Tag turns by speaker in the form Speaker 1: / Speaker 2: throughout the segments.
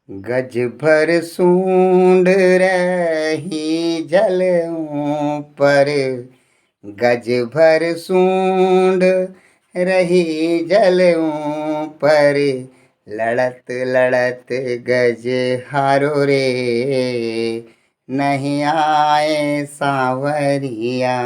Speaker 1: गज भर सूंड रही जल ऊपर, गज भर सूंड रही जल ऊपर, लड़त लड़त गज हारो रे, नहीं आए सांवरिया,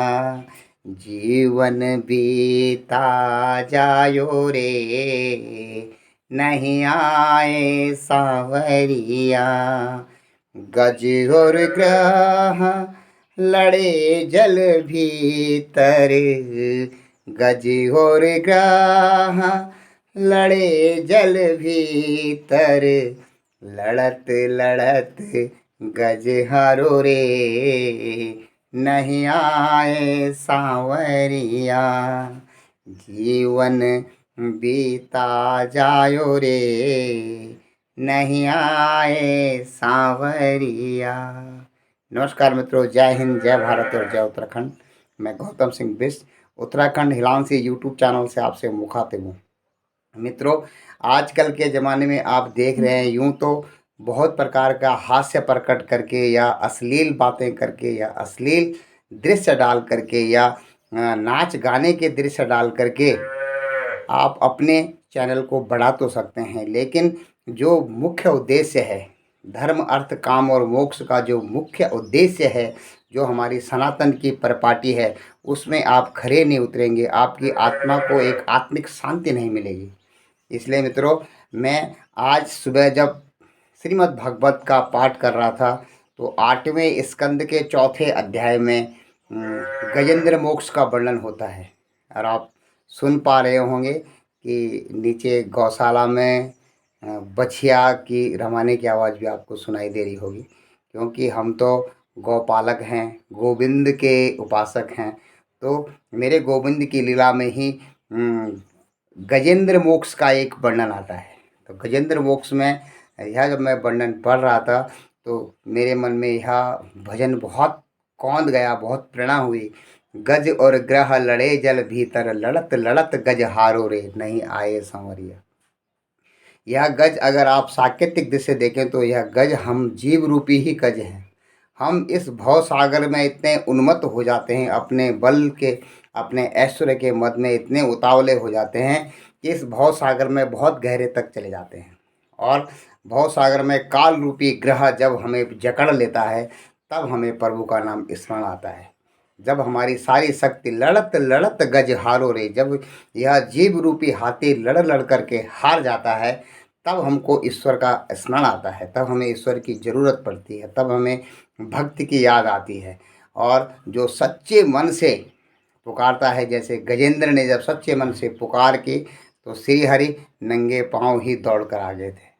Speaker 1: जीवन बीता जायो रे, नहीं आए सांवरिया। गज और ग्रह लड़े जल भीतर, गज और ग्रह लड़े जल भीतर, लड़त लड़त गज हारो रे, नहीं आए सांवरिया, जीवन बीता जायो रे, नहीं आए सांवरिया। नमस्कार मित्रों, जय हिंद, जय भारत और जय उत्तराखंड। मैं गौतम सिंह बिष्ट उत्तराखंड हिलांसी यूट्यूब चैनल से आपसे मुखातिब हूँ। मित्रों, आजकल के ज़माने में आप देख रहे हैं, यूं तो बहुत प्रकार का हास्य प्रकट करके या अश्लील बातें करके या अश्लील दृश्य डाल करके या नाच गाने के दृश्य डाल करके आप अपने चैनल को बढ़ा तो सकते हैं, लेकिन जो मुख्य उद्देश्य है, धर्म अर्थ काम और मोक्ष का जो मुख्य उद्देश्य है, जो हमारी सनातन की परिपाटी है, उसमें आप खरे नहीं उतरेंगे, आपकी आत्मा को एक आत्मिक शांति नहीं मिलेगी। इसलिए मित्रों, मैं आज सुबह जब श्रीमद् भागवत का पाठ कर रहा था तो 8वें स्कंद के 4थे अध्याय में गजेंद्र मोक्ष का वर्णन होता है। और आप सुन पा रहे होंगे कि नीचे गौशाला में बछिया की रमाने की आवाज़ भी आपको सुनाई दे रही होगी, क्योंकि हम तो गौपालक हैं, गोविंद के उपासक हैं। तो मेरे गोविंद की लीला में ही गजेंद्र मोक्ष का एक वर्णन आता है। तो गजेंद्र मोक्ष में यह जब मैं वर्णन पढ़ रहा था तो मेरे मन में यह भजन बहुत कौंध गया, बहुत प्रेरणा हुई। गज और ग्रह लड़े जल भीतर, लड़त लड़त गज हारो रे, नहीं आए सांवरिया। यह गज अगर आप साकेतिक दृष्टि से देखें तो यह गज हम जीव रूपी ही गज हैं। हम इस भव सागर में इतने उन्मत्त हो जाते हैं, अपने बल के, अपने ऐश्वर्य के मद में इतने उतावले हो जाते हैं कि इस भव सागर में बहुत गहरे तक चले जाते हैं। और भव सागर में काल रूपी ग्रह जब हमें जकड़ लेता है, तब हमें प्रभु का नाम स्मरण आता है। जब हमारी सारी शक्ति लड़त लड़त गज हारो रे, जब यह जीव रूपी हाथी लड़ लड़ करके हार जाता है, तब हमको ईश्वर का स्मरण आता है, तब हमें ईश्वर की ज़रूरत पड़ती है, तब हमें भक्ति की याद आती है। और जो सच्चे मन से पुकारता है, जैसे गजेंद्र ने जब सच्चे मन से पुकार की तो श्री हरि नंगे पांव ही दौड़ कर आ गए थे।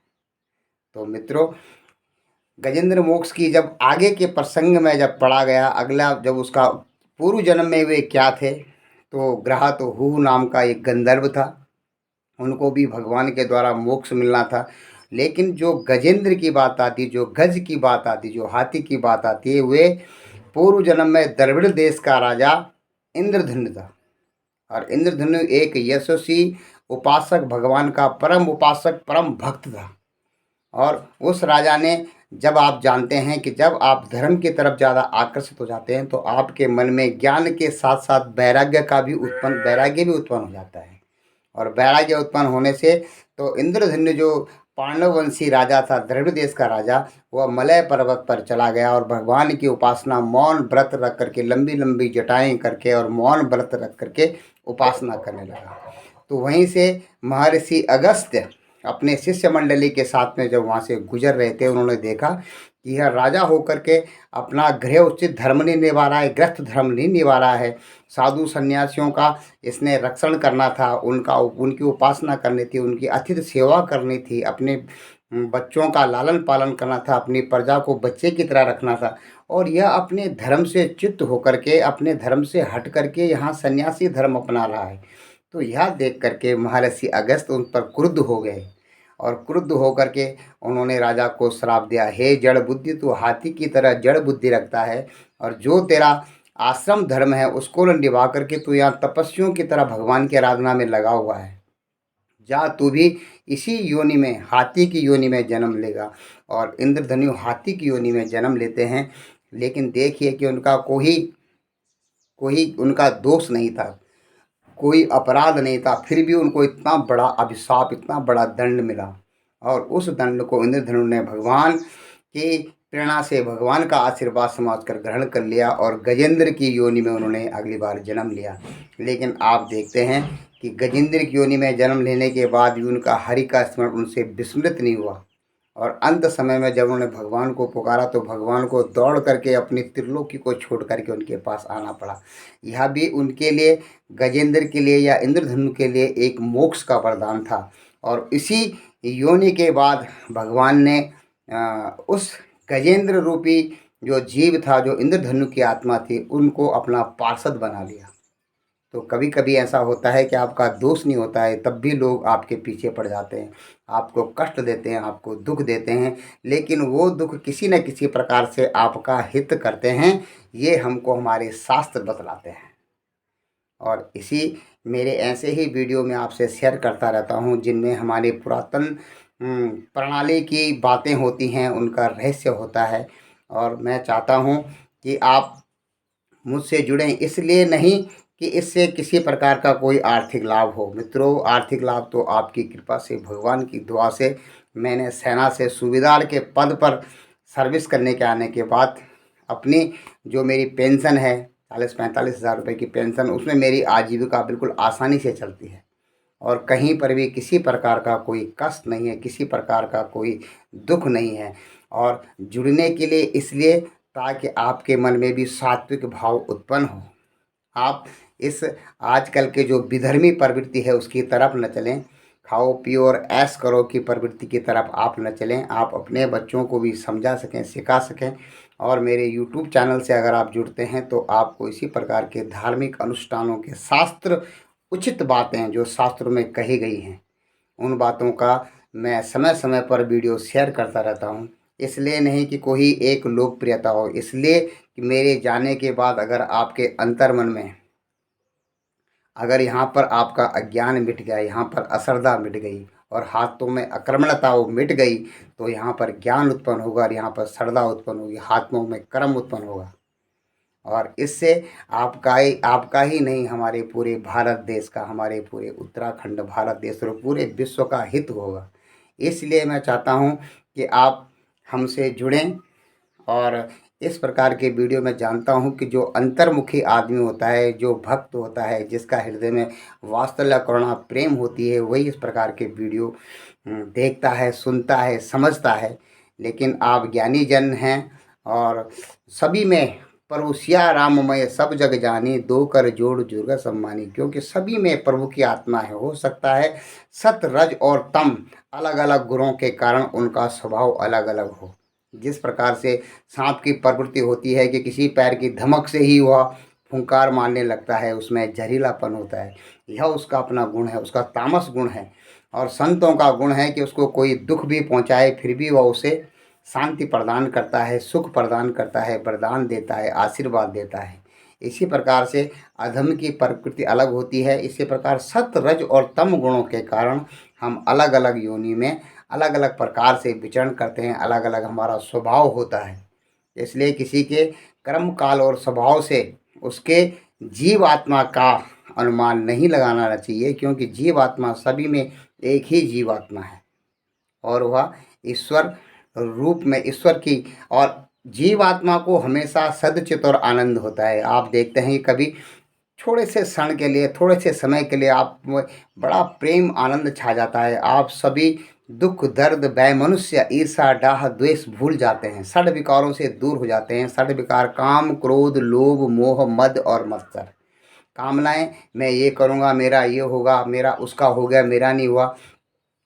Speaker 1: तो मित्रों, गजेंद्र मोक्ष की जब आगे के प्रसंग में जब पढ़ा गया, अगला जब उसका पूर्व जन्म में वे क्या थे, तो ग्रह तो हु नाम का एक गंधर्व था, उनको भी भगवान के द्वारा मोक्ष मिलना था। लेकिन जो गजेंद्र की बात आती, जो गज की बात आती, जो हाथी की बात आती है, वे पूर्व जन्म में द्रविड़ देश का राजा इंद्रधनु था। और इंद्रधनु एक यशस्वी उपासक, भगवान का परम उपासक, परम भक्त था। और उस राजा ने, जब आप जानते हैं कि जब आप धर्म की तरफ ज़्यादा आकर्षित हो जाते हैं तो आपके मन में ज्ञान के साथ साथ वैराग्य भी उत्पन्न हो जाता है। और वैराग्य उत्पन्न होने से तो इंद्रधनु जो पांडव वंशी राजा था, द्रविड़ देश का राजा, वह मलय पर्वत पर चला गया और भगवान की उपासना मौन व्रत रख करके, लंबी लंबी जटाएं करके और मौन व्रत रख करके उपासना करने लगा। तो वहीं से महर्षि अगस्त्य अपने शिष्य मंडली के साथ में जब वहाँ से गुजर रहे थे, उन्होंने देखा कि यह राजा होकर के अपना गृह उचित धर्म नहीं निभा रहा है, ग्रस्त धर्म नहीं निभा रहा है। साधु सन्यासियों का इसने रक्षण करना था, उनकी उपासना करनी थी, उनकी अतिथि सेवा करनी थी, अपने बच्चों का लालन पालन करना था, अपनी प्रजा को बच्चे की तरह रखना था। और यह अपने धर्म से च्युत होकर के, अपने धर्म से हट करके यहाँ सन्यासी धर्म अपना रहा है। तो यह देख करके महर्षि अगस्त उन पर क्रुद्ध हो गए और क्रुद्ध होकर के उन्होंने राजा को श्राप दिया, हे जड़ बुद्धि, तू हाथी की तरह जड़ बुद्धि रखता है और जो तेरा आश्रम धर्म है उसको निभा करके तू यहाँ तपस्वियों की तरह भगवान की आराधना में लगा हुआ है। जा तू भी इसी योनि में, हाथी की योनि में जन्म लेगा। और इंद्रधनु हाथी की योनि में जन्म लेते हैं, लेकिन देखिए कि उनका कोई कोई उनका दोष नहीं था, कोई अपराध नहीं था, फिर भी उनको इतना बड़ा अभिशाप, इतना बड़ा दंड मिला। और उस दंड को इंद्रधनु ने भगवान की प्रेरणा से, भगवान का आशीर्वाद समझकर ग्रहण कर लिया और गजेंद्र की योनि में उन्होंने अगली बार जन्म लिया। लेकिन आप देखते हैं कि गजेंद्र की योनि में जन्म लेने के बाद भी उनका हरि का स्मरण उनसे विस्मृत नहीं हुआ। और अंत समय में जब उन्होंने भगवान को पुकारा तो भगवान को दौड़ करके अपनी त्रिलोकी को छोड़ करके उनके पास आना पड़ा। यह भी उनके लिए, गजेंद्र के लिए या इंद्रधनु के लिए एक मोक्ष का वरदान था। और इसी योनि के बाद भगवान ने उस गजेंद्र रूपी जो जीव था, जो इंद्रधनु की आत्मा थी, उनको अपना पार्षद बना लिया। तो कभी कभी ऐसा होता है कि आपका दोष नहीं होता है, तब भी लोग आपके पीछे पड़ जाते हैं, आपको कष्ट देते हैं, आपको दुख देते हैं, लेकिन वो दुख किसी न किसी प्रकार से आपका हित करते हैं। ये हमको हमारे शास्त्र बतलाते हैं। और इसी मेरे ऐसे ही वीडियो में आपसे शेयर करता रहता हूँ, जिनमें हमारे पुरातन प्रणाली की बातें होती हैं, उनका रहस्य होता है। और मैं चाहता हूँ कि आप मुझसे जुड़ें, इसलिए नहीं कि इससे किसी प्रकार का कोई आर्थिक लाभ हो। मित्रों, आर्थिक लाभ तो आपकी कृपा से, भगवान की दुआ से, मैंने सेना से सूबेदार के पद पर सर्विस करने के आने के बाद अपनी जो मेरी पेंशन है 40-45 हज़ार रुपये की पेंशन, उसमें मेरी आजीविका बिल्कुल आसानी से चलती है। और कहीं पर भी किसी प्रकार का कोई कष्ट नहीं है, किसी प्रकार का कोई दुख नहीं है। और जुड़ने के लिए इसलिए, ताकि आपके मन में भी सात्विक भाव उत्पन्न हो। आप इस आजकल के जो विधर्मी प्रवृत्ति है उसकी तरफ न चलें, खाओ पियो और ऐश करो की प्रवृत्ति की तरफ आप न चलें। आप अपने बच्चों को भी समझा सकें, सिखा सकें। और मेरे YouTube चैनल से अगर आप जुड़ते हैं तो आपको इसी प्रकार के धार्मिक अनुष्ठानों के शास्त्र उचित बातें जो शास्त्रों में कही गई हैं, उन बातों का मैं समय समय पर वीडियो शेयर करता रहता हूँ। इसलिए नहीं कि कोई एक लोकप्रियता हो, इसलिए कि मेरे जाने के बाद अगर आपके अंतर्मन में, अगर यहाँ पर आपका अज्ञान मिट गया, यहाँ पर अश्रद्धा मिट गई और हाथों में अकर्मण्यता वो मिट गई, तो यहाँ पर ज्ञान उत्पन्न होगा और यहाँ पर श्रद्धा उत्पन्न होगी, हाथों में कर्म उत्पन्न होगा। और इससे आपका ही नहीं, हमारे पूरे भारत देश का, हमारे पूरे उत्तराखंड भारत देश और पूरे विश्व का हित होगा। इसलिए मैं चाहता हूँ कि आप हमसे जुड़ें। और इस प्रकार के वीडियो में जानता हूँ कि जो अंतर्मुखी आदमी होता है, जो भक्त होता है, जिसका हृदय में वात्सल्य करुणा प्रेम होती है, वही इस प्रकार के वीडियो देखता है, सुनता है, समझता है। लेकिन आप ज्ञानी जन हैं और सभी में प्रभु सिया राममय सब जग जानी, दो कर जोड़ जुर्ग सम्मानी। क्योंकि सभी में प्रभु की आत्मा है। हो सकता है सत रज और तम अलग अलग गुणों के कारण उनका स्वभाव अलग अलग हो। जिस प्रकार से सांप की प्रवृत्ति होती है कि किसी पैर की धमक से ही वह फुंकार मारने लगता है, उसमें जहरीलापन होता है, यह उसका अपना गुण है, उसका तामस गुण है। और संतों का गुण है कि उसको कोई दुख भी पहुंचाए फिर भी वह उसे शांति प्रदान करता है, सुख प्रदान करता है, वरदान देता है, आशीर्वाद देता है। इसी प्रकार से अधम की प्रकृति अलग होती है। इसी प्रकार सत रज और तम गुणों के कारण हम अलग अलग योनि में अलग अलग प्रकार से विचरण करते हैं, अलग अलग हमारा स्वभाव होता है। इसलिए किसी के कर्म काल और स्वभाव से उसके जीव आत्मा का अनुमान नहीं लगाना चाहिए, क्योंकि जीव आत्मा सभी में एक ही जीव आत्मा है और वह ईश्वर रूप में, ईश्वर की, और जीव आत्मा को हमेशा सदचित और आनंद होता है। आप देखते हैं कि कभी थोड़े से क्षण के लिए, थोड़े से समय के लिए आप में बड़ा प्रेम आनंद छा जाता है। आप सभी दुख दर्द वैमनुष्य ईर्षा डाह द्वेष भूल जाते हैं, षड विकारों से दूर हो जाते हैं। षड विकार काम क्रोध लोभ मोह मद और मत्सर। कामनाएं, मैं ये करूँगा, मेरा ये होगा, मेरा उसका हो गया, मेरा नहीं हुआ,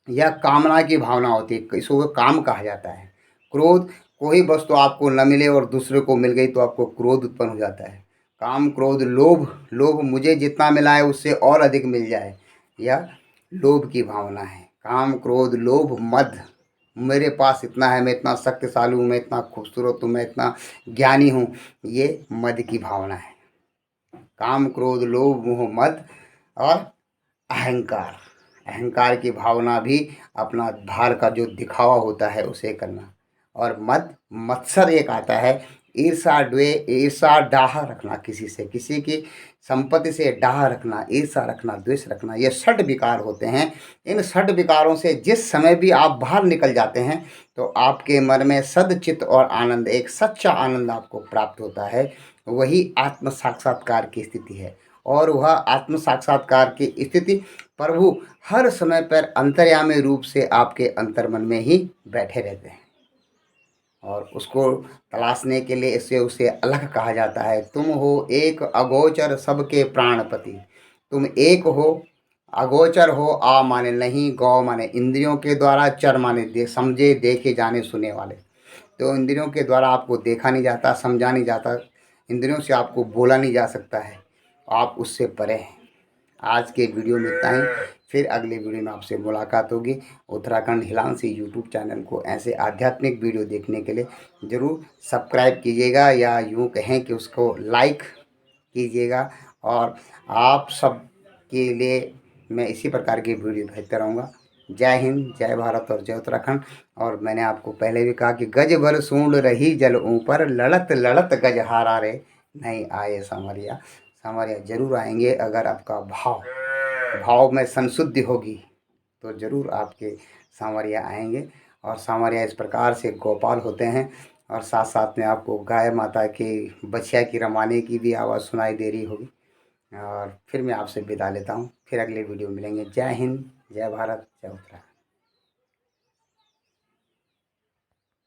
Speaker 1: यह कामना की भावना होती है, इसको काम कहा जाता है। क्रोध, कोई वस्तु आपको न मिले और दूसरे को मिल गई तो आपको क्रोध उत्पन्न हो जाता है। काम क्रोध लोभ, लोभ मुझे जितना मिला है उससे और अधिक मिल जाए, यह लोभ की भावना है। काम क्रोध लोभ मद, मेरे पास इतना है, मैं इतना शक्तिशाली हूँ, मैं इतना खूबसूरत हूँ, मैं इतना ज्ञानी हूँ, ये मद की भावना है। काम क्रोध लोभ मोह मद और अहंकार, अहंकार की भावना भी अपना भार का जो दिखावा होता है उसे करना। और मत्सर एक आता है, ईर्षा डाह रखना, किसी से किसी की संपत्ति से डाह रखना, ईर्षा रखना, द्वेष रखना, ये षट विकार होते हैं। इन षट विकारों से जिस समय भी आप बाहर निकल जाते हैं तो आपके मन में सदचित्त और आनंद, एक सच्चा आनंद आपको प्राप्त होता है। वही आत्म साक्षात्कार की स्थिति है। और वह आत्म साक्षात्कार की स्थिति प्रभु हर समय पर अंतर्यामी रूप से आपके अंतर्मन में ही बैठे रहते हैं। और उसको तलाशने के लिए इससे उसे अलग कहा जाता है। तुम हो एक अगोचर सबके प्राणपति। तुम एक हो, अगोचर हो, आ माने नहीं, गौ माने इंद्रियों के द्वारा, चर माने समझे देखे जाने सुने वाले। तो इंद्रियों के द्वारा आपको देखा नहीं जाता, समझा नहीं जाता, इंद्रियों से आपको बोला नहीं जा सकता है, आप उससे परे हैं। आज के वीडियो में इतना ही। फिर अगले वीडियो में आपसे मुलाकात होगी। उत्तराखंड हिलांसी यूट्यूब चैनल को ऐसे आध्यात्मिक वीडियो देखने के लिए ज़रूर सब्सक्राइब कीजिएगा, या यूँ कहें कि उसको लाइक कीजिएगा। और आप सब के लिए मैं इसी प्रकार की वीडियो भेजता रहूँगा। जय हिंद, जय भारत और जय उत्तराखंड। और मैंने आपको पहले भी कहा कि गज भर सूंड रही जल ऊपर, लड़त लड़त गज हारा रे, नहीं आए सांवरिया। सांवरिया जरूर आएंगे अगर आपका भाव में संशुद्धि होगी तो ज़रूर आपके सांवरिया आएंगे। और सांवरिया इस प्रकार से गोपाल होते हैं। और साथ साथ में आपको गाय माता की बछिया की रमाने की भी आवाज़ सुनाई दे रही होगी। और फिर मैं आपसे विदा लेता हूँ, फिर अगले वीडियो मिलेंगे। जय हिंद, जय भारत, जय उत्तराखंड।